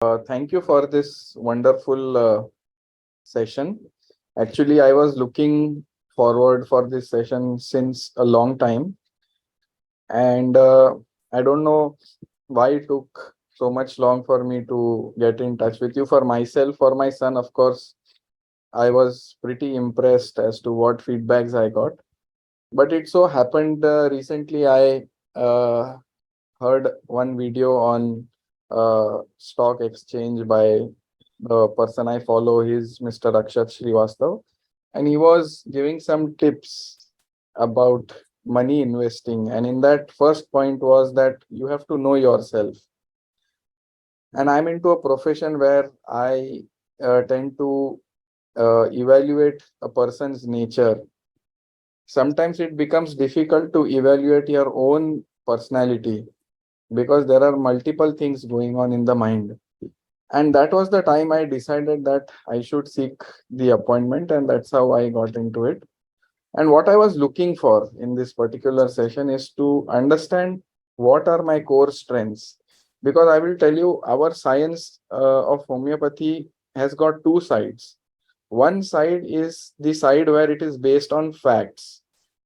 Thank you for this wonderful session. Actually, I was looking forward for this session since a long time, and I don't know why it took so much long for me to get in touch with you. For myself, for my son, of course, I was pretty impressed as to what feedbacks I got. But it so happened recently I uh, heard one video on stock exchange by the person I follow. He's Mr. Akshat Srivastav, and he was giving some tips about money investing. And in that first point was that you have to know yourself. And I'm into a profession where I tend to evaluate a person's nature. Sometimes it becomes difficult to evaluate your own personality because there are multiple things going on in the mind. And that was the time I decided that I should seek the appointment, and that's how I got into it. And what I was looking for in this particular session is to understand what are my core strengths. Because I will tell you, our science of homeopathy has got two sides. One side is the side where it is based on facts.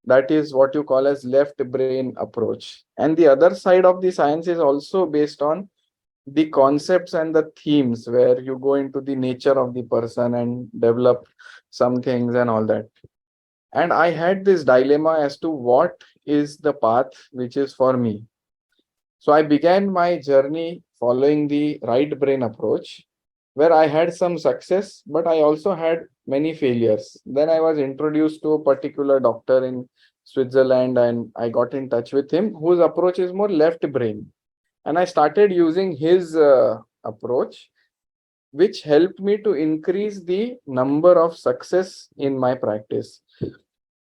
That is what you call as left brain approach. And the other side of the science is also based on the concepts and the themes where you go into the nature of the person and develop some things and all that. And I had this dilemma as to what is the path which is for me. So I began my journey following the right brain approach, where I had some success, but I also had many failures. Then I was introduced to a particular doctor in Switzerland, and I got in touch with him, whose approach is more left brain. And I started using his approach, which helped me to increase the number of success in my practice.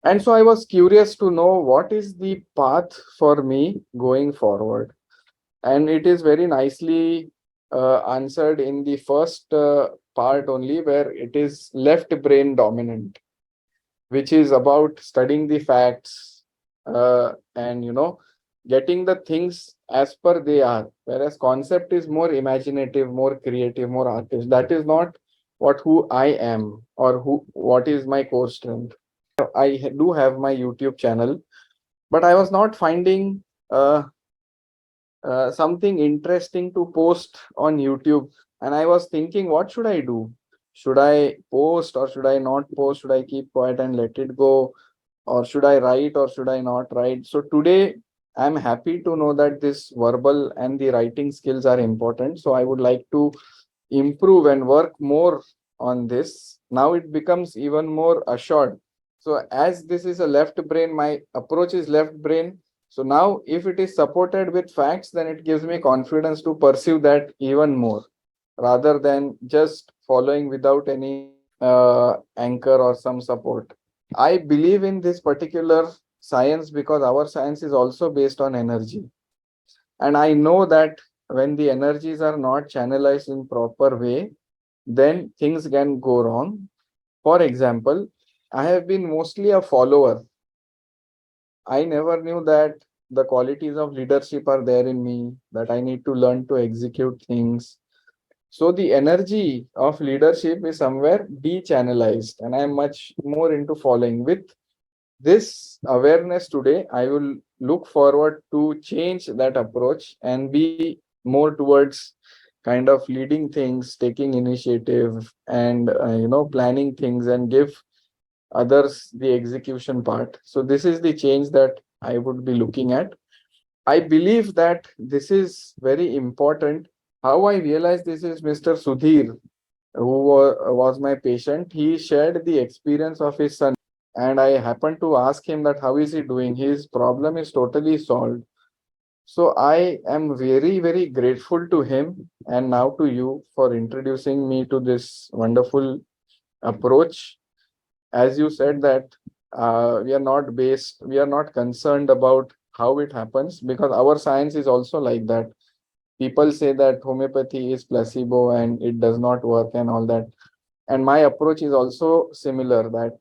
And so I was curious to know what is the path for me going forward. And it is very nicely answered in the first part only, where it is left brain dominant, which is about studying the facts and getting the things as per they are, whereas concept is more imaginative, more creative, more artist. That is not what who I am or who what is my core strength. Do have my YouTube channel, but I was not finding something interesting to post on YouTube. And I was thinking, what should I do? Should I post or should I not post? Should I keep quiet and let it go? Or should I write or should I not write? So today, I'm happy to know that this verbal and the writing skills are important. So I would like to improve and work more on this. Now it becomes even more assured. So as this is a left brain, my approach is left brain. So now if it is supported with facts, then it gives me confidence to pursue that even more rather than just following without any anchor or some support. I believe in this particular science because our science is also based on energy. And I know that when the energies are not channelized in proper way, then things can go wrong. For example, I have been mostly a follower. I never knew that the qualities of leadership are there in me, that I need to learn to execute things. So the energy of leadership is somewhere de-channelized, and I'm much more into following. With this awareness today, I will look forward to change that approach and be more towards kind of leading things, taking initiative, and planning things and give others the execution part. So this is the change that I would be looking at. I believe that this is very important. How I realized this is Mr. Sudhir, who was my patient. He shared the experience of his son, and I happened to ask him that how is he doing. His problem is totally solved. So I am very, very grateful to him and now to you for introducing me to this wonderful approach. As you said that we are not concerned about how it happens because our science is also like that. People say that homeopathy is placebo and it does not work and all that. And my approach is also similar, that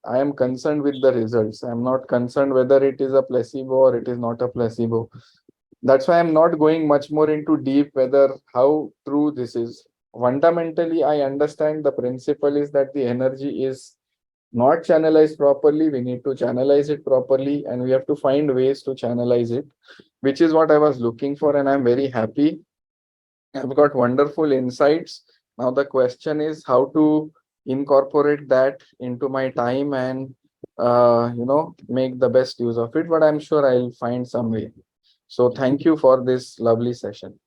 I am concerned with the results. I'm not concerned whether it is a placebo or it is not a placebo. That's why I'm not going much more into deep whether how true this is. Fundamentally, I understand the principle is that the energy is not channelized properly. We need to channelize it properly, and we have to find ways to channelize it, which is what I was looking for. And I'm very happy. I've got wonderful insights. Now, the question is how to incorporate that into my time and, make the best use of it. But I'm sure I'll find some way. So, thank you for this lovely session.